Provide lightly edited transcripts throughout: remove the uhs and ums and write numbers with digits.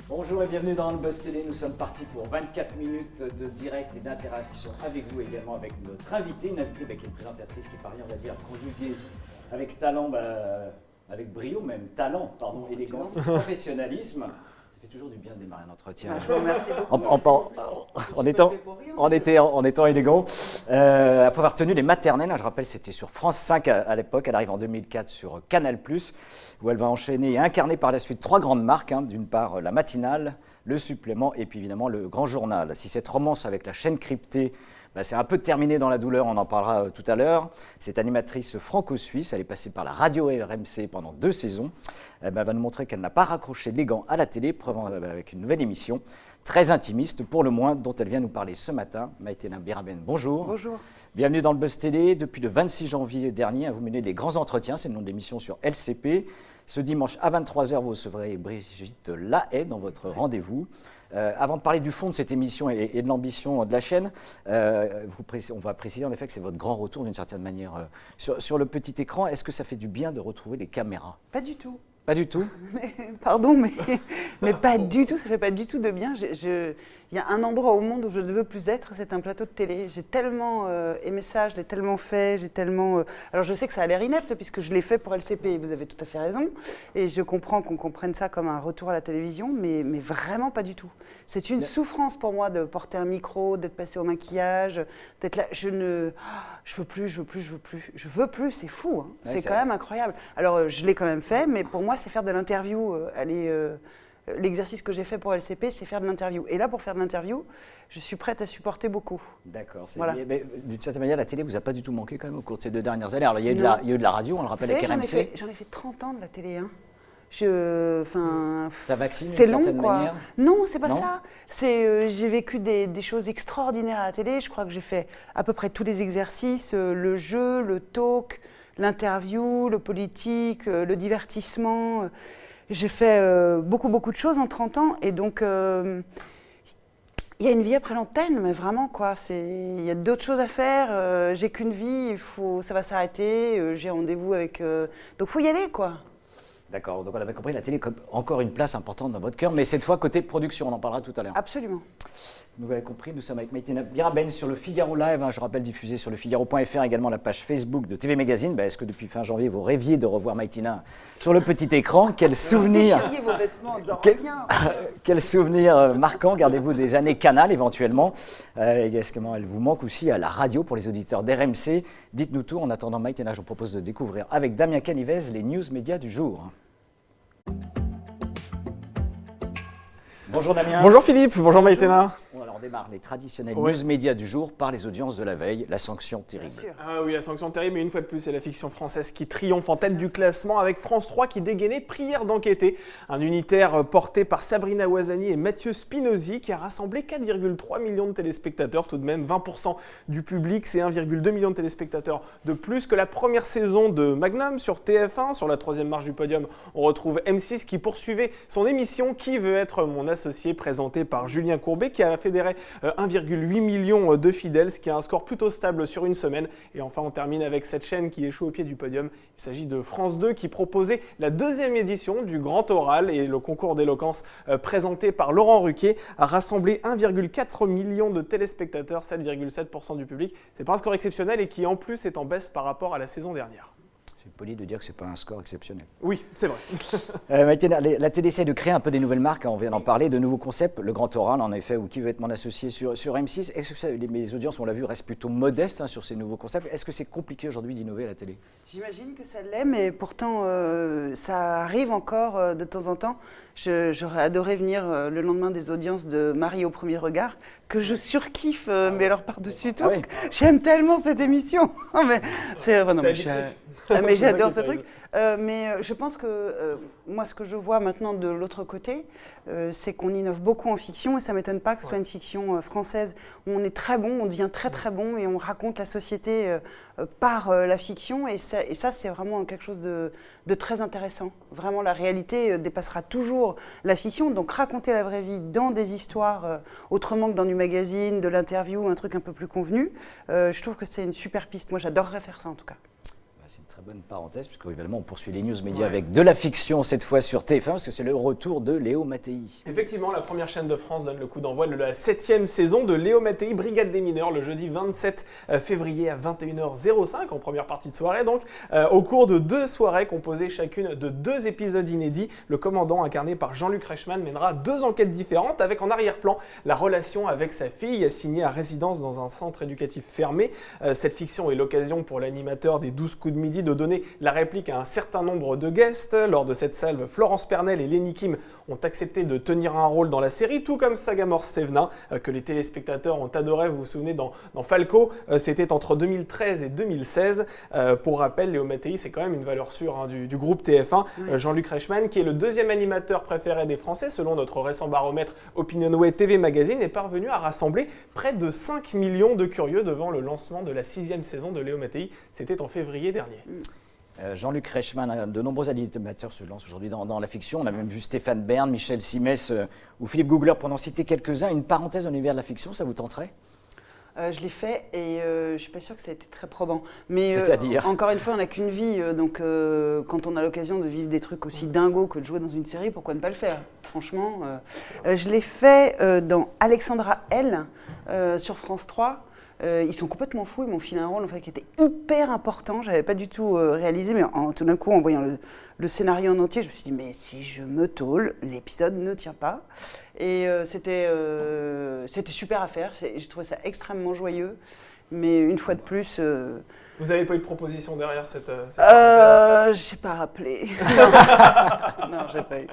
Bonjour et bienvenue dans le Buzz Télé. Nous sommes partis pour 24 minutes de direct et d'interaction avec vous, également avec notre invité, une invitée qui est une présentatrice qui parvient, on va dire, à conjuguer avec talent, avec brio même, talent, pardon, élégance, professionnalisme. Ça fait toujours du bien de démarrer un entretien. Je vous remercie beaucoup. En étant élégant. Après avoir tenu les maternelles, je rappelle, c'était sur France 5 à l'époque. Elle arrive en 2004 sur Canal+, où elle va enchaîner et incarner par la suite 3 grandes marques. D'une part, la matinale, le supplément et puis évidemment le grand journal. Si cette romance avec la chaîne cryptée, c'est un peu terminé dans la douleur, on en parlera tout à l'heure. Cette animatrice franco-suisse, elle est passée par la radio RMC pendant 2 saisons. Elle va nous montrer qu'elle n'a pas raccroché les gants à la télé, preuve avec une nouvelle émission, très intimiste pour le moins, dont elle vient nous parler ce matin. Maïtena Biraben, bonjour. Bonjour. Bienvenue dans le Buzz Télé. Depuis le 26 janvier dernier, vous menez les grands entretiens, c'est le nom de l'émission sur LCP. Ce dimanche à 23h, vous recevrez Brigitte Lahaie dans votre rendez-vous. Avant de parler du fond de cette émission et de l'ambition de la chaîne, on va préciser en effet que c'est votre grand retour d'une certaine manière sur le petit écran. Est-ce que ça fait du bien de retrouver les caméras ? Pas du tout. Pas du tout ? Pardon, mais pas du tout, ça fait pas du tout de bien. Il y a un endroit au monde où je ne veux plus être, c'est un plateau de télé. J'ai tellement aimé ça, je l'ai tellement fait, Alors je sais que ça a l'air inepte puisque je l'ai fait pour LCP, vous avez tout à fait raison. Et je comprends qu'on comprenne ça comme un retour à la télévision, mais vraiment pas du tout. C'est une souffrance pour moi de porter un micro, d'être passé au maquillage, d'être là. Je veux plus, c'est fou, hein. Ouais, c'est quand même incroyable. Alors je l'ai quand même fait, mais pour moi c'est faire de l'interview, l'exercice que j'ai fait pour LCP, c'est faire de l'interview. Et là, pour faire de l'interview, je suis prête à supporter beaucoup. D'accord. Voilà. D'une certaine manière, la télé vous a pas du tout manqué quand même au cours de ces 2 dernières années. Alors, il y a eu de la radio, on le rappelle, avec RMC. J'en ai fait 30 ans de la télé. Hein. Ça vaccine d'une certaine manière ? Non, c'est pas ça. J'ai vécu des choses extraordinaires à la télé. Je crois que j'ai fait à peu près tous les exercices, le jeu, le talk, l'interview, le politique, le divertissement. J'ai fait beaucoup de choses en 30 ans et donc il y a une vie après l'antenne, mais vraiment quoi. Il y a d'autres choses à faire. J'ai qu'une vie, ça va s'arrêter. J'ai rendez-vous avec. Donc faut y aller quoi. D'accord, donc on avait compris, la télé a encore une place importante dans votre cœur, mais cette fois côté production, on en parlera tout à l'heure. Absolument. Vous avez compris, nous sommes avec Maïtena Biraben sur le Figaro Live, je rappelle diffusé sur le Figaro.fr, également la page Facebook de TV Magazine. Est-ce que depuis fin janvier, vous rêviez de revoir Maïtena sur le petit écran ? Quel souvenir vos vêtements en disant Quel souvenir marquant, gardez-vous des années Canal éventuellement. Est-ce qu'elle vous manque aussi à la radio pour les auditeurs d'RMC ? Dites-nous tout. En attendant, Maïtena, je vous propose de découvrir avec Damien Canivez les news médias du jour. Bonjour Damien. Bonjour Philippe, bonjour Maïtena. On démarre les traditionnels news médias du jour par les audiences de la veille, la sanction terrible. Ah oui, la sanction terrible, mais une fois de plus, c'est la fiction française qui triomphe en tête du classement avec France 3 qui dégainait Prière d'enquêter. Un unitaire porté par Sabrina Ouazani et Mathieu Spinozzi qui a rassemblé 4,3 millions de téléspectateurs, tout de même 20% du public, c'est 1,2 million de téléspectateurs de plus que la première saison de Magnum sur TF1. Sur la 3e marche du podium, on retrouve M6 qui poursuivait son émission Qui veut être mon associé, présentée par Julien Courbet qui a fédéré 1,8 million de fidèles, ce qui est un score plutôt stable sur une semaine. Et enfin, on termine avec cette chaîne qui échoue au pied du podium. Il s'agit de France 2 qui proposait la 2e édition du Grand Oral et le concours d'éloquence présenté par Laurent Ruquier a rassemblé 1,4 million de téléspectateurs, 7,7% du public. C'est pas un score exceptionnel et qui en plus est en baisse par rapport à la saison dernière. C'est poli de dire que ce n'est pas un score exceptionnel. Oui, c'est vrai. Maïtena, la télé essaie de créer un peu des nouvelles marques, on vient d'en parler, de nouveaux concepts. Le Grand Oral, en effet, ou Qui veut être mon associé sur M6. Est-ce que les audiences, on l'a vu, restent plutôt modestes sur ces nouveaux concepts ? Est-ce que c'est compliqué aujourd'hui d'innover à la télé ? J'imagine que ça l'est, mais pourtant, ça arrive encore de temps en temps. J'aurais adoré venir le lendemain des audiences de Marie au premier regard, que je surkiffe, mais alors par-dessus tout. Oui. J'aime tellement cette émission. Mais j'adore ce truc. Mais je pense que moi, ce que je vois maintenant de l'autre côté, c'est qu'on innove beaucoup en fiction et ça ne m'étonne pas que ce soit une fiction française où on est très bon, on devient très très bon et on raconte la société par la fiction et ça c'est vraiment quelque chose de très intéressant. Vraiment, la réalité dépassera toujours la fiction, donc raconter la vraie vie dans des histoires autrement que dans du magazine, de l'interview, un truc un peu plus convenu, je trouve que c'est une super piste. Moi, j'adorerais faire ça en tout cas. C'est une Très bonne parenthèse, puisque évidemment on poursuit les news médias avec de la fiction, cette fois sur TF1, parce que c'est le retour de Léo Mattei. Effectivement, la première chaîne de France donne le coup d'envoi de la 7e saison de Léo Mattei, Brigade des mineurs, le jeudi 27 février à 21h05, en première partie de soirée donc, au cours de 2 soirées composées chacune de 2 épisodes inédits. Le commandant, incarné par Jean-Luc Reichmann, mènera 2 enquêtes différentes, avec en arrière-plan la relation avec sa fille, assignée à résidence dans un centre éducatif fermé. Cette fiction est l'occasion pour l'animateur des 12 coups de midi de donner la réplique à un certain nombre de guests. Lors de cette salve, Florence Pernel et Lenny Kim ont accepté de tenir un rôle dans la série, tout comme Sagamore Stevnin, que les téléspectateurs ont adoré. Vous vous souvenez, dans Falco, c'était entre 2013 et 2016. Pour rappel, Léo Mattei, c'est quand même une valeur sûre du groupe TF1. Jean-Luc Reichmann, qui est le 2e animateur préféré des Français, selon notre récent baromètre Opinionway TV Magazine, est parvenu à rassembler près de 5 millions de curieux devant le lancement de la 6e saison de Léo Mattei. C'était en février dernier. Jean-Luc Reichmann, de nombreux animateurs se lancent aujourd'hui dans la fiction. On a même vu Stéphane Bern, Michel Simès ou Philippe Googler, pour en citer quelques-uns. Une parenthèse dans l'univers de la fiction, ça vous tenterait ? Je l'ai fait et je ne suis pas sûre que ça a été très probant. Mais c'est-à-dire encore une fois, on n'a qu'une vie. Donc quand on a l'occasion de vivre des trucs aussi dingos que de jouer dans une série, pourquoi ne pas le faire ? Franchement, je l'ai fait dans Alexandra L sur France 3. Ils sont complètement fous, ils m'ont filé un rôle en fait, qui était hyper important, je n'avais pas du tout réalisé, mais tout d'un coup, en voyant le scénario en entier, je me suis dit, mais si je me tôle, l'épisode ne tient pas. Et c'était super à faire, j'ai trouvé ça extrêmement joyeux, mais une fois de plus... Vous n'avez pas eu de proposition derrière cette je n'ai pas rappelé. Non, j'ai pas eu.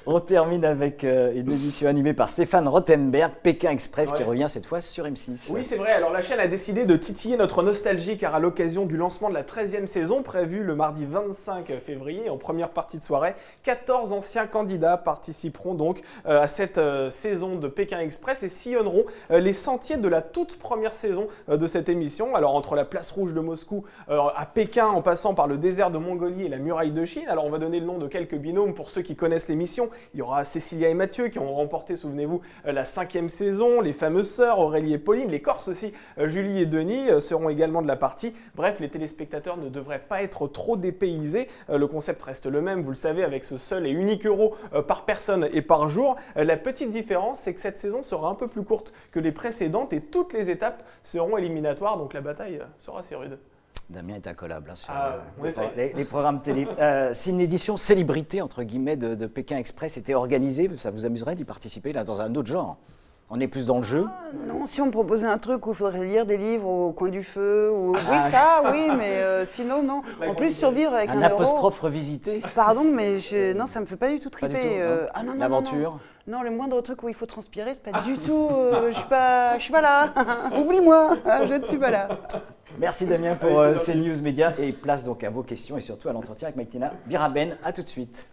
On termine avec une émission animée par Stéphane Rothenberg, Pékin Express, qui revient cette fois sur M6. Oui, c'est vrai. Alors la chaîne a décidé de titiller notre nostalgie, car à l'occasion du lancement de la 13e saison, prévue le mardi 25 février, en première partie de soirée, 14 anciens candidats participeront donc à cette saison de Pékin Express et sillonneront les sentiers de la toute première saison de cette émission. Alors entre la place rouge de Moscou à Pékin, en passant par le désert de Mongolie et la muraille de Chine. Alors on va donner le nom de quelques binômes pour ceux qui connaissent l'émission. Il y aura Cécilia et Mathieu qui ont remporté, souvenez-vous, la 5e saison, les fameuses sœurs Aurélie et Pauline, les Corses aussi, Julie et Denis seront également de la partie. Bref, les téléspectateurs ne devraient pas être trop dépaysés. Le concept reste le même, vous le savez, avec ce seul et unique euro par personne et par jour. La petite différence, c'est que cette saison sera un peu plus courte que les précédentes et toutes les étapes seront éliminatoires, donc la bataille sera assez rude. Damien est incollable sur les programmes télé. Si une édition célébrité, entre guillemets, de Pékin Express était organisée, ça vous amuserait d'y participer là, dans un autre genre ? On est plus dans le jeu ? Non, si on me proposait un truc où il faudrait lire des livres au coin du feu, ou... oui, mais sinon, non. En plus, survivre avec un apostrophe revisité. Pardon, mais non, ça me fait pas du tout triper. Pas du tout, non. L'aventure ? Non, le moindre truc où il faut transpirer, c'est pas du tout. Je suis pas là. Oublie-moi, je ne suis pas là. Merci Damien pour ces news médias et place donc à vos questions et surtout à l'entretien avec Maïtina Biraben. À tout de suite.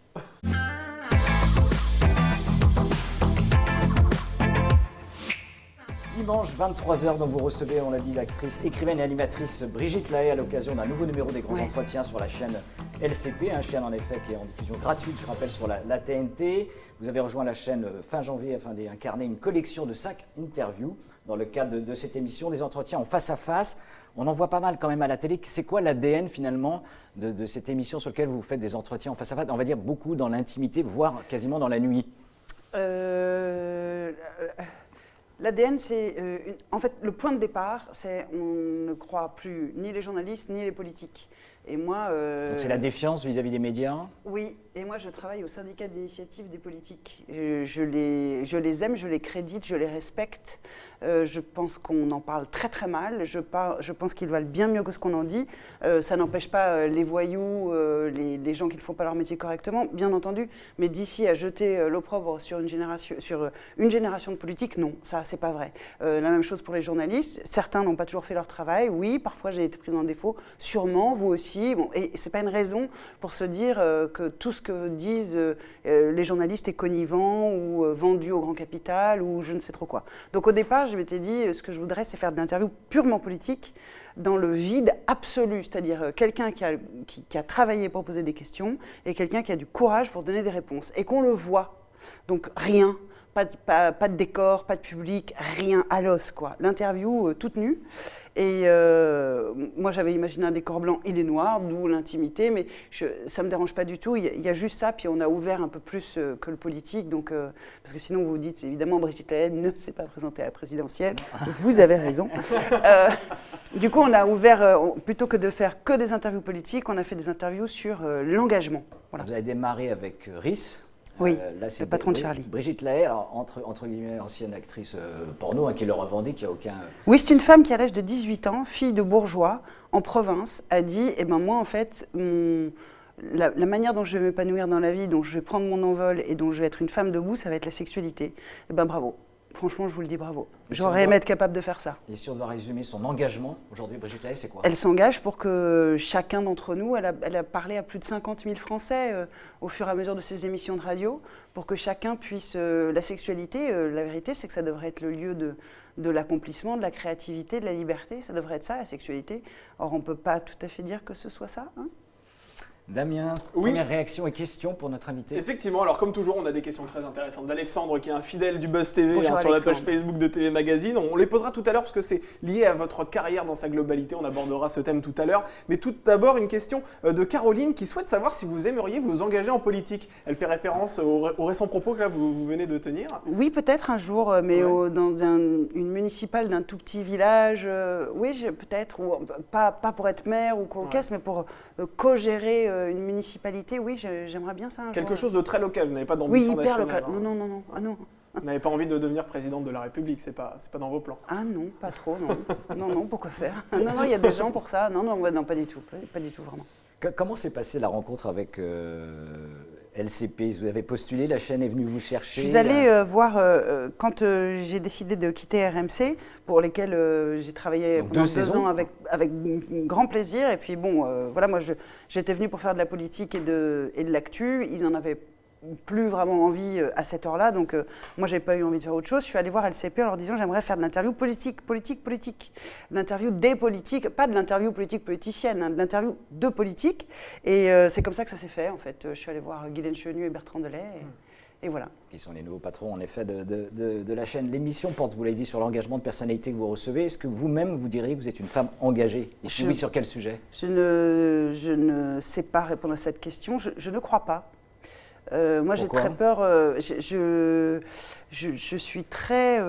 Dimanche 23h, donc vous recevez, on l'a dit, l'actrice, écrivaine et animatrice Brigitte Lahaie à l'occasion d'un nouveau numéro des grands entretiens sur la chaîne LCP, un chaîne en effet qui est en diffusion gratuite, je rappelle, sur la TNT. Vous avez rejoint la chaîne fin janvier afin d'incarner une collection de 5 interviews dans le cadre de cette émission, des entretiens en face à face. On en voit pas mal quand même à la télé. C'est quoi l'ADN finalement de cette émission sur laquelle vous faites des entretiens en face à face ? On va dire beaucoup dans l'intimité, voire quasiment dans la nuit. L'ADN, c'est... en fait, le point de départ, c'est on ne croit plus ni les journalistes, ni les politiques. Et moi... Donc c'est la défiance vis-à-vis des médias ? Oui, et moi je travaille au syndicat d'initiative des politiques. Je les aime, je les crédite, je les respecte. Je pense qu'on en parle très très mal. Je pense qu'ils valent bien mieux que ce qu'on en dit. Ça n'empêche pas les voyous, les gens qui ne font pas leur métier correctement, bien entendu. Mais d'ici à jeter l'opprobre sur une génération de politiques, non, ça c'est pas vrai. La même chose pour les journalistes. Certains n'ont pas toujours fait leur travail. Oui, parfois j'ai été prise en défaut. Sûrement, vous aussi. Bon, et c'est pas une raison pour se dire que tout ce que disent les journalistes est connivant ou vendu au grand capital ou je ne sais trop quoi. Donc au départ, je m'étais dit, ce que je voudrais, c'est faire de l'interview purement politique dans le vide absolu, c'est-à-dire quelqu'un qui a travaillé pour poser des questions et quelqu'un qui a du courage pour donner des réponses et qu'on le voit. Donc rien. pas de décor, pas de public, rien à l'os, quoi. L'interview toute nue. Et moi, j'avais imaginé un décor blanc, il est noir, d'où l'intimité, mais ça ne me dérange pas du tout. Il y a juste ça, puis on a ouvert un peu plus que le politique, donc, parce que sinon, vous vous dites, évidemment, Brigitte Lahaie ne s'est pas présentée à la présidentielle. Vous avez raison. Du coup, on a ouvert, plutôt que de faire que des interviews politiques, on a fait des interviews sur l'engagement. Voilà. Vous avez démarré avec RIS. Oui, là, c'est le patron de Charlie. Brigitte Lahaie, alors, entre guillemets, ancienne actrice porno, qui le revendique, il n'y a aucun... Oui, c'est une femme qui, à l'âge de 18 ans, fille de bourgeois, en province, a dit, eh ben moi, en fait, la manière dont je vais m'épanouir dans la vie, dont je vais prendre mon envol et dont je vais être une femme debout, ça va être la sexualité. Eh ben bravo. Franchement, je vous le dis, bravo. J'aurais aimé être capable de faire ça. Et si on doit résumer son engagement, aujourd'hui, Brigitte Lahaie, c'est quoi? Elle s'engage pour que chacun d'entre nous, elle a parlé à plus de 50 000 Français au fur et à mesure de ses émissions de radio, pour que chacun puisse... la sexualité, la vérité, c'est que ça devrait être le lieu de l'accomplissement, de la créativité, de la liberté. Ça devrait être ça, la sexualité. Or, on ne peut pas tout à fait dire que ce soit ça, hein. Damien, oui. Première réaction et question pour notre invité. Effectivement, alors comme toujours, on a des questions très intéressantes d'Alexandre, qui est un fidèle du Buzz TV sur la page Facebook de TV Magazine. On les posera tout à l'heure parce que c'est lié à votre carrière dans sa globalité. On abordera ce thème tout à l'heure. Mais tout d'abord, une question de Caroline qui souhaite savoir si vous aimeriez vous engager en politique. Elle fait référence au récent propos que là, vous venez de tenir. Oui, peut-être un jour, mais ouais. Dans une municipale d'un tout petit village, oui, peut-être, ou pas pour être maire ou co-caisse, mais pour co-gérer une municipalité, oui, j'aimerais bien ça un Quelque jour. chose de très local, vous n'avez pas d'ambition nationale. Oui, hyper local. Non. Ah non. Vous n'avez pas envie de devenir présidente de la République, c'est pas dans vos plans. Ah non, pas trop, non. non, pourquoi faire? Non, il y a des gens pour ça. Non, pas du tout, pas du tout, vraiment. Comment s'est passée la rencontre avec LCP? Vous avez postulé, la chaîne est venue vous chercher? Je suis allée voir, quand j'ai décidé de quitter RMC, pour lesquels j'ai travaillé pendant 2 ans avec grand plaisir. Et puis bon, voilà, moi j'étais venue pour faire de la politique et de l'actu. Ils en avaient plus vraiment envie à cette heure-là, donc moi j'ai pas eu envie de faire autre chose. Je suis allée voir LCP en leur disant j'aimerais faire de l'interview politique, de l'interview des politiques, pas de l'interview politique politicienne, hein, de l'interview de politique. Et c'est comme ça que ça s'est fait en fait. Je suis allée voir Guylaine Chenu et Bertrand Delay. Et voilà. Qui sont les nouveaux patrons, en effet, de la chaîne. L'émission porte, vous l'avez dit, sur l'engagement de personnalité que vous recevez. Est-ce que vous-même, vous diriez que vous êtes une femme engagée? Et si oui, sur quel sujet? Je ne sais pas répondre à cette question. Je ne crois pas. Moi, j'ai très peur. Je suis très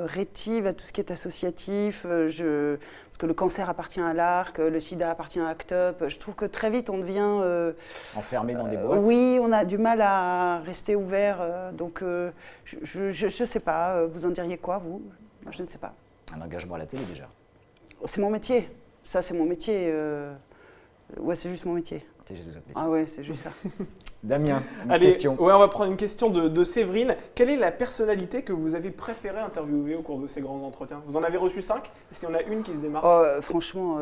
rétive à tout ce qui est associatif. Parce que le cancer appartient à l'ARC, le sida appartient à ACT UP. Je trouve que très vite, on devient... enfermé dans des boîtes. Oui, on a du mal à rester ouvert. Donc, je ne sais pas. Vous en diriez quoi, vous? Moi, je ne sais pas. Un engagement à la télé, déjà. C'est mon métier. Ça, c'est mon métier. Ouais, c'est juste mon métier. C'est juste votre métier. Ah ouais, c'est juste ça. Damien, Allez, question. Ouais, on va prendre une question de Séverine. Quelle est la personnalité que vous avez préféré interviewer au cours de ces grands entretiens? Vous en avez reçu 5? Est-ce qu'il y en a une qui se démarque? Franchement,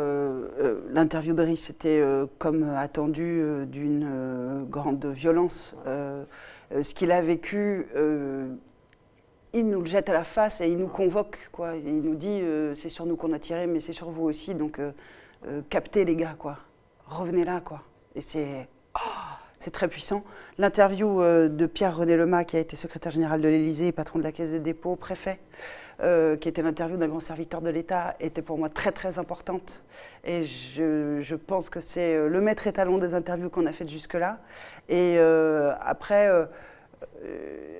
l'interview de Riz, c'était comme attendu d'une grande violence. Ce qu'il a vécu, il nous le jette à la face et il nous convoque, quoi. Il nous dit c'est sur nous qu'on a tiré, mais c'est sur vous aussi. Donc captez les gars, quoi. Revenez là, quoi. Et c'est très puissant. L'interview de Pierre-René Lemas, qui a été secrétaire général de l'Élysée, patron de la Caisse des dépôts, préfet, qui était l'interview d'un grand serviteur de l'État, était pour moi très très importante. Et je pense que c'est le maître étalon des interviews qu'on a faites jusque-là. Et après,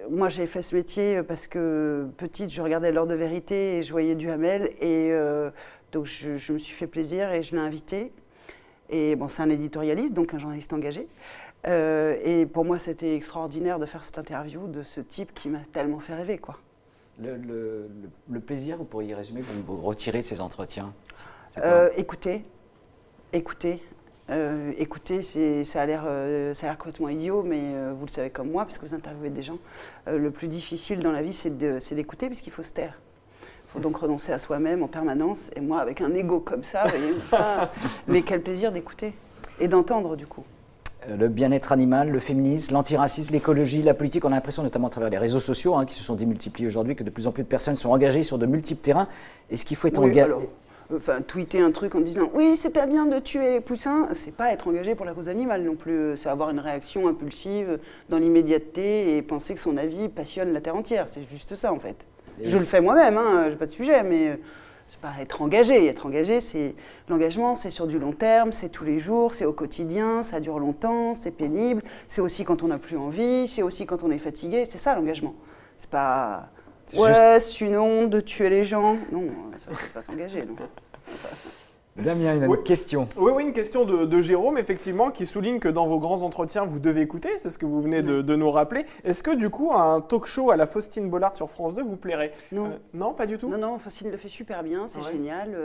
moi j'ai fait ce métier parce que petite, je regardais L'Heure de vérité et je voyais Duhamel. Et donc je me suis fait plaisir et je l'ai invité. Et bon, c'est un éditorialiste, donc un journaliste engagé. Et pour moi, c'était extraordinaire de faire cette interview de ce type qui m'a tellement fait rêver, quoi. Le plaisir, vous pourriez résumer, vous retirez de ces entretiens? Écoutez, ça a l'air complètement idiot, mais vous le savez comme moi, parce que vous interviewez des gens. Le plus difficile dans la vie, c'est d'écouter, puisqu'il faut se taire. Il faut donc renoncer à soi-même en permanence. Et moi, avec un ego comme ça, vous voyez, mais quel plaisir d'écouter et d'entendre, du coup. Le bien-être animal, le féminisme, l'antiracisme, l'écologie, la politique, on a l'impression, notamment à travers les réseaux sociaux, qui se sont démultipliés aujourd'hui, que de plus en plus de personnes sont engagées sur de multiples terrains. Est-ce qu'il faut être engagé? tweeter un truc en disant « Oui, c'est pas bien de tuer les poussins », c'est pas être engagé pour la cause animale non plus. C'est avoir une réaction impulsive dans l'immédiateté et penser que son avis passionne la terre entière. C'est juste ça, en fait. Je le fais moi-même, hein, j'ai pas de sujet, mais c'est pas être engagé. Être engagé, c'est l'engagement, c'est sur du long terme, c'est tous les jours, c'est au quotidien, ça dure longtemps, c'est pénible. C'est aussi quand on n'a plus envie, c'est aussi quand on est fatigué. C'est ça l'engagement. C'est pas c'est une honte de tuer les gens. Non, ça c'est pas s'engager. Non. Damien, une question. Oui, une question de Jérôme, effectivement, qui souligne que dans vos grands entretiens, vous devez écouter, c'est ce que vous venez de nous rappeler. Est-ce que, du coup, un talk show à la Faustine Bollard sur France 2 vous plairait? Non. Non, pas du tout? Non, Faustine le fait super bien, c'est génial.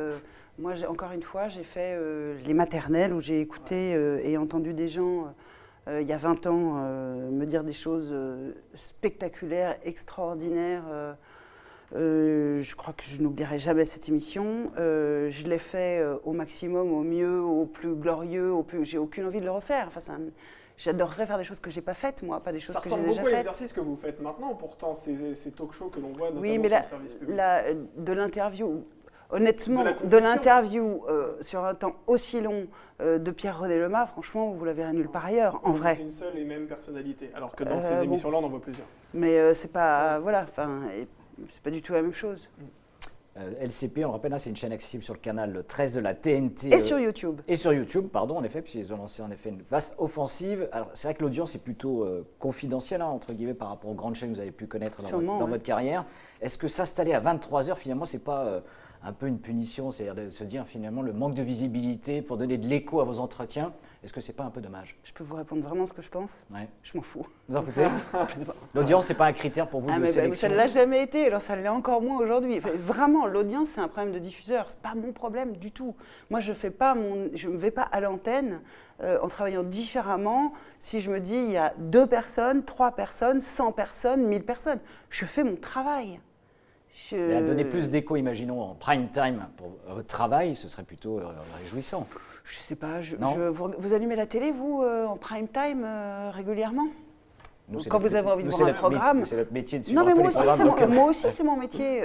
Moi, encore une fois, j'ai fait les maternelles où j'ai écouté et entendu des gens, il y a 20 ans, me dire des choses spectaculaires, extraordinaires. Je crois que je n'oublierai jamais cette émission. Je l'ai fait au maximum, au mieux, au plus glorieux, j'ai aucune envie de le refaire. Enfin, j'adorerais faire des choses que j'ai pas faites, moi, pas des choses que j'ai déjà faites. Ça ressemble beaucoup à l'exercice que vous faites maintenant, pourtant, ces talk shows que l'on voit notamment oui, mais sur le service public. De l'interview, honnêtement, de l'interview sur un temps aussi long de Pierre-René Lemar, franchement, vous la verrez nulle part ailleurs, en vrai. C'est une seule et même personnalité, alors que dans ces émissions-là, on en voit plusieurs. Mais c'est pas, voilà, enfin, c'est pas du tout la même chose. LCP, on le rappelle, c'est une chaîne accessible sur le canal 13 de la TNT. Et sur YouTube. Et sur YouTube, pardon, en effet, puisqu'ils ont lancé en effet une vaste offensive. Alors, c'est vrai que l'audience est plutôt confidentielle, hein, entre guillemets, par rapport aux grandes chaînes que vous avez pu connaître dans votre carrière. Est-ce que s'installer à 23h, finalement, c'est pas un peu une punition? C'est-à-dire de se dire, finalement, le manque de visibilité pour donner de l'écho à vos entretiens, est-ce que c'est pas un peu dommage? Je peux vous répondre vraiment ce que je pense? Ouais. Je m'en fous. Vous en foutez? L'audience, c'est pas un critère pour vous de sélection? Ça ne l'a jamais été, alors ça l'est encore moins aujourd'hui. Enfin, vraiment, l'audience, c'est un problème de diffuseur. C'est pas mon problème du tout. Moi, je ne vais pas à l'antenne en travaillant différemment si je me dis il y a 2 personnes, 3 personnes, 100 personnes, 1000 personnes. Je fais mon travail. Mais à donner plus d'écho, imaginons, en prime time pour votre travail, ce serait plutôt réjouissant. Je sais pas, vous allumez la télé, vous, en prime time, régulièrement? Quand vous avez envie de voir un programme. C'est notre métier de suivre non, mais un peu moi les aussi, programmes. moi aussi, c'est mon métier.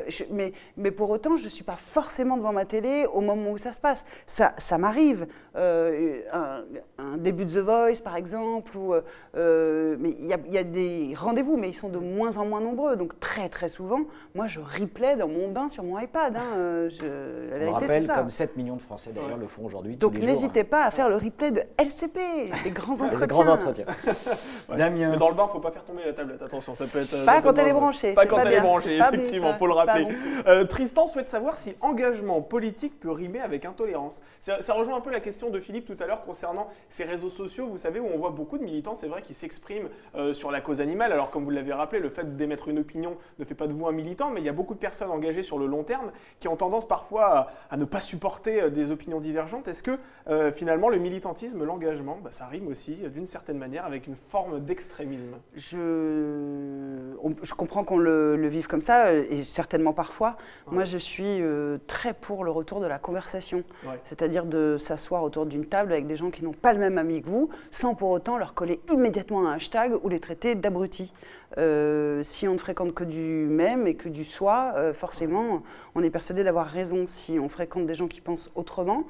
Mais pour autant, je ne suis pas forcément devant ma télé au moment où ça se passe. Ça m'arrive. Un début de The Voice, par exemple. Mais il y a des rendez-vous, mais ils sont de moins en moins nombreux. Donc très, très souvent, moi, je replay dans mon bain sur mon iPad. Hein. La vérité, c'est ça. Comme 7 millions de Français, d'ailleurs, le font aujourd'hui. Donc n'hésitez pas à faire le replay de LCP, les grands entretiens. Les grands entretiens. Damien. Mais dans le bain, il ne faut pas faire tomber la tablette, attention, ça peut être... Pas quand elle est branchée. Pas quand elle est branchée, effectivement, il faut le rappeler. Tristan souhaite savoir si engagement politique peut rimer avec intolérance. Ça rejoint un peu la question de Philippe tout à l'heure concernant ces réseaux sociaux, vous savez, où on voit beaucoup de militants, c'est vrai, qui s'expriment sur la cause animale. Alors comme vous l'avez rappelé, le fait d'émettre une opinion ne fait pas de vous un militant, mais il y a beaucoup de personnes engagées sur le long terme qui ont tendance parfois à ne pas supporter des opinions divergentes. Est-ce que finalement le militantisme, l'engagement, ça rime aussi d'une certaine manière avec une forme d'extrémisme? Je comprends qu'on le vive comme ça, et certainement parfois. Ouais. Moi, je suis très pour le retour de la conversation. Ouais. C'est-à-dire de s'asseoir autour d'une table avec des gens qui n'ont pas le même avis que vous, sans pour autant leur coller immédiatement un hashtag ou les traiter d'abrutis. Si on ne fréquente que du même et que du soi, forcément, on est persuadé d'avoir raison. Si on fréquente des gens qui pensent autrement,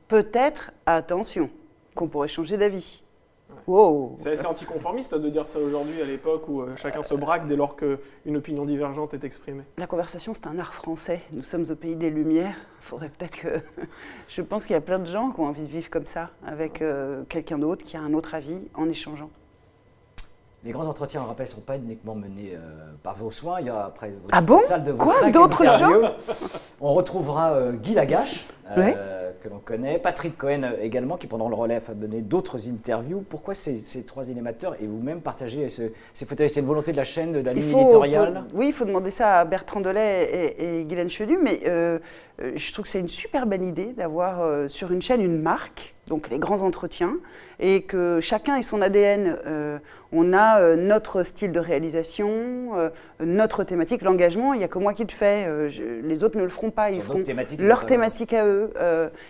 peut-être, attention, qu'on pourrait changer d'avis. Wow. C'est assez anticonformiste de dire ça aujourd'hui, à l'époque où chacun se braque dès lors qu'une opinion divergente est exprimée. La conversation, c'est un art français. Nous sommes au pays des Lumières. Il faudrait peut-être que... Je pense qu'il y a plein de gens qui ont envie de vivre comme ça, avec quelqu'un d'autre qui a un autre avis, en échangeant. Les grands entretiens, on rappelle, ne sont pas uniquement menés par vos soins. Il y a après salle de vos 5 d'autres gens. On retrouvera Guy Lagache, que l'on connaît, Patrick Cohen également, qui pendant le relais a mené d'autres interviews. Pourquoi ces 3 animateurs et vous-même partagez ces fauteuils? C'est une volonté de la chaîne, de la ligne éditoriale? Oui, il faut demander ça à Bertrand Delay et Guylaine Chenu, mais je trouve que c'est une super bonne idée d'avoir sur une chaîne une marque, donc les grands entretiens, et que chacun ait son ADN. On a notre style de réalisation, notre thématique, l'engagement, il n'y a que moi qui le fais, les autres ne le feront pas, ils feront leur thématique à eux.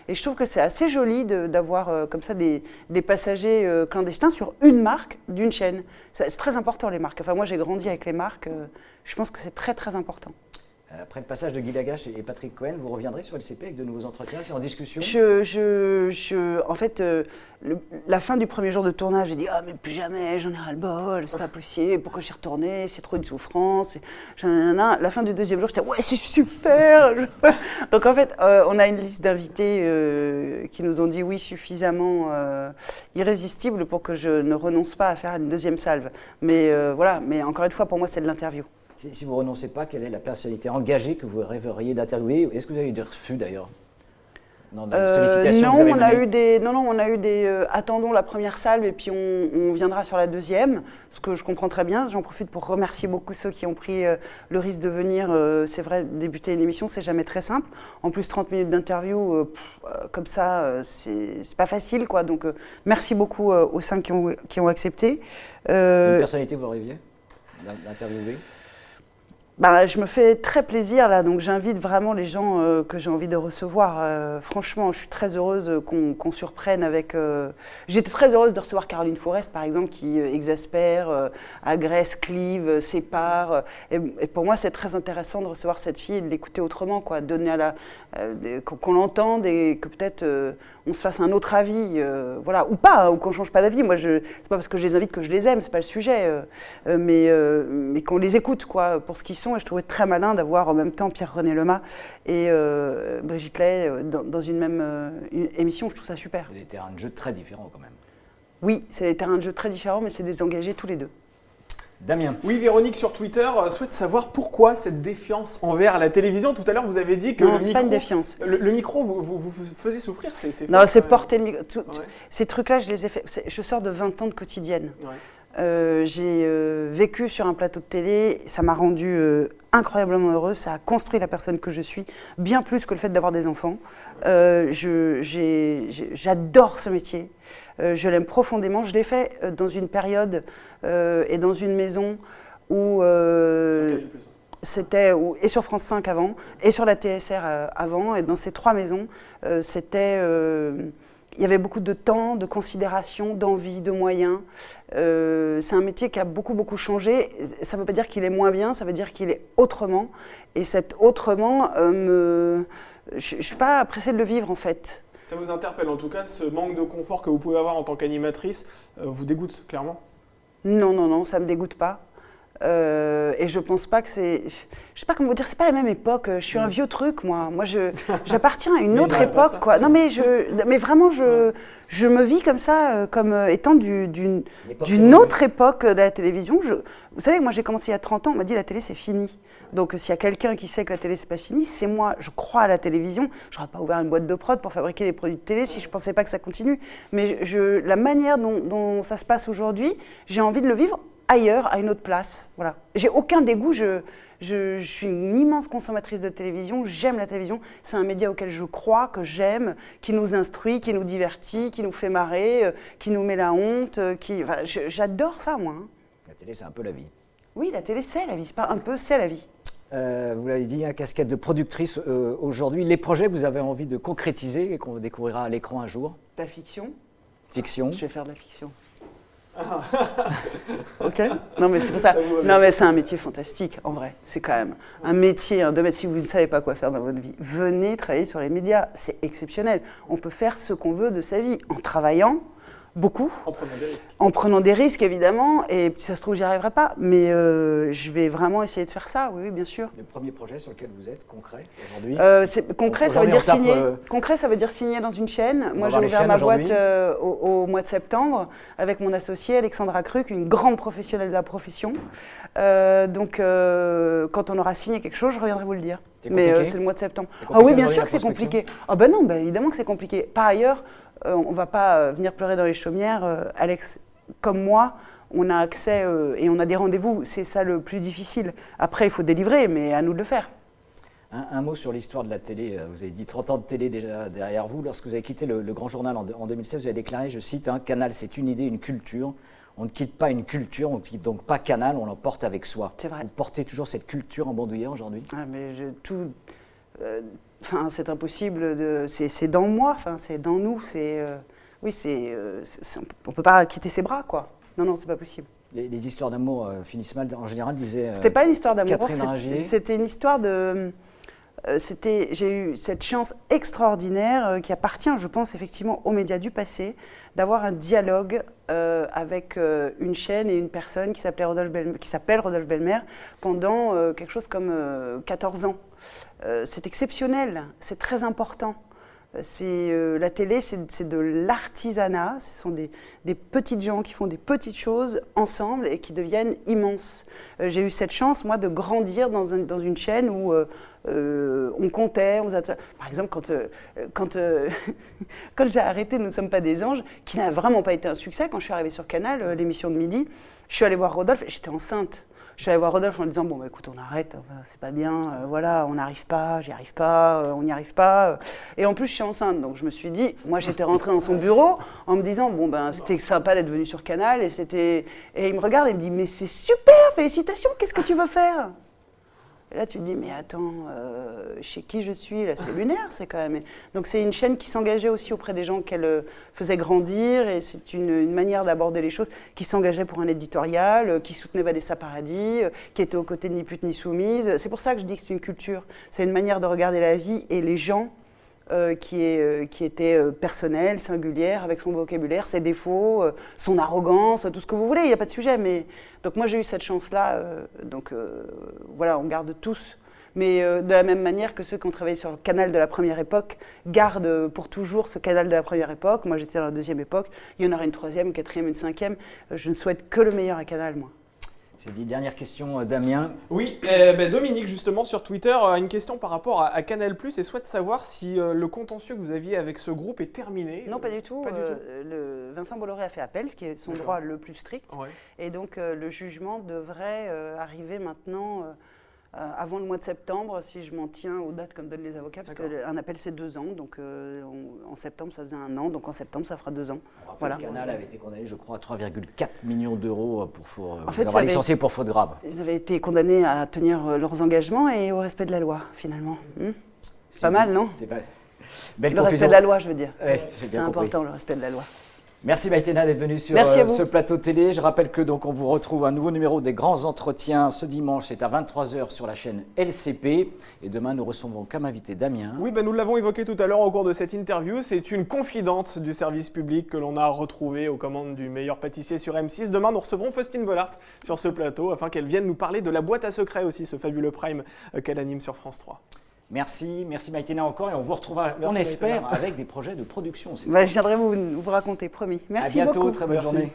Et je trouve que c'est assez joli d'avoir comme ça des passagers clandestins sur une marque d'une chaîne. C'est très important les marques. Enfin moi j'ai grandi avec les marques, je pense que c'est très très important. Après le passage de Guy Lagache et Patrick Cohen, vous reviendrez sur LCP avec de nouveaux entretiens, c'est en discussion? En fait, la fin du premier jour de tournage, j'ai dit « Ah, mais plus jamais, j'en ai ras-le-bol, c'est pas possible, pourquoi j'y retournais, c'est trop une souffrance. » La fin du deuxième jour, j'étais « Ouais, c'est super !» Donc en fait, on a une liste d'invités qui nous ont dit oui suffisamment irrésistible pour que je ne renonce pas à faire une deuxième salve. Mais voilà, mais encore une fois, pour moi, c'est de l'interview. Si vous ne renoncez pas, quelle est la personnalité engagée que vous rêveriez d'interviewer? Est-ce que vous avez eu des refus d'ailleurs? Non, on a eu des attendons la première salve et puis on viendra sur la deuxième, ce que je comprends très bien. J'en profite pour remercier beaucoup ceux qui ont pris le risque de venir. C'est vrai, débuter une émission, c'est jamais très simple. En plus, 30 minutes d'interview, comme ça, c'est pas facile, quoi. Donc, merci beaucoup aux 5 qui ont accepté. Une personnalité que vous rêviez d'interviewer? Je me fais très plaisir là, donc j'invite vraiment les gens que j'ai envie de recevoir. Franchement, je suis très heureuse qu'on surprenne avec... J'étais très heureuse de recevoir Caroline Forest, par exemple, qui exaspère, agresse, clive, sépare. Et pour moi, c'est très intéressant de recevoir cette fille et de l'écouter autrement, quoi, donner qu'on l'entende et que peut-être on se fasse un autre avis, voilà, ou pas, ou qu'on change pas d'avis. Moi, c'est pas parce que je les invite que je les aime, c'est pas le sujet, mais qu'on les écoute, quoi, pour ce qu'ils sont. Et je trouvais très malin d'avoir en même temps Pierre-René Lemas et Brigitte Lay dans une même émission. Je trouve ça super. C'est des terrains de jeu très différents quand même. Oui, c'est des terrains de jeu très différents, mais c'est des engagés tous les deux. Damien. Oui, Véronique sur Twitter souhaite savoir pourquoi cette défiance envers la télévision. Tout à l'heure, vous avez dit que non, c'est pas une défiance. Le micro vous faisait souffrir. Non, c'est porter le micro. Ces trucs-là, je les ai fait. Je sors de 20 ans de quotidienne. Ouais. J'ai vécu sur un plateau de télé, ça m'a rendue incroyablement heureuse, ça a construit la personne que je suis, bien plus que le fait d'avoir des enfants. J'adore ce métier, je l'aime profondément. Je l'ai fait dans une période et dans une maison où c'était, et sur France 5 avant, et sur la TSR avant, et dans ces 3 maisons, il y avait beaucoup de temps, de considération, d'envie, de moyens. C'est un métier qui a beaucoup changé. Ça ne veut pas dire qu'il est moins bien, ça veut dire qu'il est autrement. Et cet autrement, je ne suis pas pressée de le vivre en fait. Ça vous interpelle en tout cas, ce manque de confort que vous pouvez avoir en tant qu'animatrice vous dégoûte clairement? Non, ça ne me dégoûte pas. Et je pense pas que c'est... Je sais pas comment vous dire, c'est pas la même époque. Je suis un vieux truc, moi. Moi, j'appartiens à une autre époque, quoi. Non, mais vraiment, je me vis comme ça, comme étant d'une autre époque de la télévision. Vous savez, moi, j'ai commencé il y a 30 ans, on m'a dit la télé, c'est fini. Donc, s'il y a quelqu'un qui sait que la télé, c'est pas fini, c'est moi. Je crois à la télévision. J'aurais pas ouvert une boîte de prod pour fabriquer des produits de télé si je pensais pas que ça continue. Mais la manière dont ça se passe aujourd'hui, j'ai envie de le vivre ailleurs, à une autre place. Voilà. J'ai aucun dégoût, je suis une immense consommatrice de télévision, j'aime la télévision, c'est un média auquel je crois, que j'aime, qui nous instruit, qui nous divertit, qui nous fait marrer, qui nous met la honte, j'adore ça, moi. La télé, c'est un peu la vie. Oui, la télé, c'est la vie, c'est pas un peu, c'est la vie. Vous l'avez dit, casquette de productrice aujourd'hui. Les projets que vous avez envie de concrétiser et qu'on découvrira à l'écran un jour? La fiction. Fiction. Je vais faire de la fiction. Ok. Non mais c'est pour ça. Non mais c'est un métier fantastique en vrai. C'est quand même un métier. Si vous ne savez pas quoi faire dans votre vie, venez travailler sur les médias. C'est exceptionnel. On peut faire ce qu'on veut de sa vie en travaillant beaucoup, en prenant des risques. En prenant des risques évidemment. Et si ça se trouve j'y arriverai pas. Mais je vais vraiment essayer de faire ça. Oui, bien sûr. Le premier projet sur lequel vous êtes concret aujourd'hui? Concret, ça veut dire signer. Concret, ça veut dire signer dans une chaîne. Moi, j'ai ouvert ma boîte au mois de septembre avec mon associée Alexandra Cruc, une grande professionnelle de la profession. Donc, quand on aura signé quelque chose, je reviendrai vous le dire. Mais c'est le mois de septembre. Ah oui, bien sûr que c'est compliqué. Ah ben non, évidemment que c'est compliqué. Par ailleurs, on ne va pas venir pleurer dans les chaumières. Alex, comme moi, on a accès et on a des rendez-vous. C'est ça le plus difficile. Après, il faut délivrer, mais à nous de le faire. Un mot sur l'histoire de la télé. Vous avez dit 30 ans de télé déjà derrière vous. Lorsque vous avez quitté le Grand Journal en 2016, vous avez déclaré, je cite, Canal, c'est une idée, une culture. On ne quitte pas une culture, on ne quitte donc pas Canal, on l'emporte avec soi. C'est vrai. Vous portez toujours cette culture en bandoulière aujourd'hui? C'est impossible. C'est dans moi, c'est dans nous. On ne peut pas quitter ses bras, quoi. Non, c'est pas possible. Les histoires d'amour finissent mal en général, disait C'était pas une histoire d'amour, Catherine Ringier. c'était une histoire de... j'ai eu cette chance extraordinaire qui appartient, je pense, effectivement aux médias du passé, d'avoir un dialogue avec une chaîne et une personne qui s'appelle Rodolphe Belmer pendant quelque chose comme 14 ans. C'est exceptionnel, c'est très important. La télé, c'est de l'artisanat. Ce sont des petites gens qui font des petites choses ensemble et qui deviennent immenses. J'ai eu cette chance, moi, de grandir dans une chaîne où on comptait. Par exemple, quand j'ai arrêté Nous ne sommes pas des anges, qui n'a vraiment pas été un succès, quand je suis arrivée sur Canal, l'émission de midi, je suis allée voir Rodolphe et j'étais enceinte. Je suis allée voir Rodolphe en lui disant « Bon, bah, écoute, on arrête, c'est pas bien, voilà, on n'arrive pas, j'y arrive pas, on n'y arrive pas. » Et en plus, je suis enceinte, donc je me suis dit, moi j'étais rentrée dans son bureau en me disant « Bon, ben, c'était sympa d'être venu sur Canal. » Et il me regarde et il me dit « Mais c'est super, félicitations, qu'est-ce que tu veux faire ?» Et là, tu te dis, mais attends, chez qui je suis? Là, c'est lunaire, c'est quand même. Donc, c'est une chaîne qui s'engageait aussi auprès des gens qu'elle faisait grandir. Et c'est une manière d'aborder les choses qui s'engageait pour un éditorial, qui soutenait Vanessa Paradis, qui était aux côtés de Ni Pute Ni Soumise. C'est pour ça que je dis que c'est une culture. C'est une manière de regarder la vie et les gens qui était personnelle, singulière, avec son vocabulaire, ses défauts, son arrogance, tout ce que vous voulez, il n'y a pas de sujet. Mais... Donc moi j'ai eu cette chance-là, voilà, on garde tous. Mais de la même manière que ceux qui ont travaillé sur le canal de la première époque gardent pour toujours ce canal de la première époque. Moi j'étais dans la deuxième époque, il y en aura une troisième, une quatrième, une cinquième. Je ne souhaite que le meilleur à Canal, moi. C'est dit, dernière question, Damien. Oui, Dominique, justement, sur Twitter, a une question par rapport à Canal+, et souhaite savoir si le contentieux que vous aviez avec ce groupe est terminé. Non, pas du tout. Pas du tout. Vincent Bolloré a fait appel, ce qui est son droit le plus strict. Ouais. Et donc, le jugement devrait arriver maintenant avant le mois de septembre, si je m'en tiens aux dates comme donnent les avocats, parce qu'un appel, c'est 2 ans. Donc, en septembre, ça faisait 1 an. Donc, en septembre, ça fera 2 ans. Alors, voilà. Le canal avait été condamné, je crois, à 3,4 millions d'euros pour En fait, avoir licencié pour faute grave. Ils avaient été condamnés à tenir leurs engagements et au respect de la loi, finalement. C'est pas mal, non? C'est pas... Belle Le conclusion. respect de la loi, je veux dire. Ouais, c'est important, le respect de la loi. Merci Maïtena d'être venue sur ce plateau télé. Je rappelle que donc on vous retrouve un nouveau numéro des grands entretiens ce dimanche, c'est à 23h sur la chaîne LCP. Et demain, nous recevons comme invité Damien. Oui, nous l'avons évoqué tout à l'heure au cours de cette interview. C'est une confidente du service public que l'on a retrouvée aux commandes du meilleur pâtissier sur M6. Demain, nous recevrons Faustine Bollaert sur ce plateau afin qu'elle vienne nous parler de la boîte à secrets aussi, ce fabuleux prime qu'elle anime sur France 3. Merci Maïtena encore et on vous retrouvera, on espère, avec des projets de production. Je viendrai vous raconter, promis. Merci beaucoup. À bientôt, très bonne journée.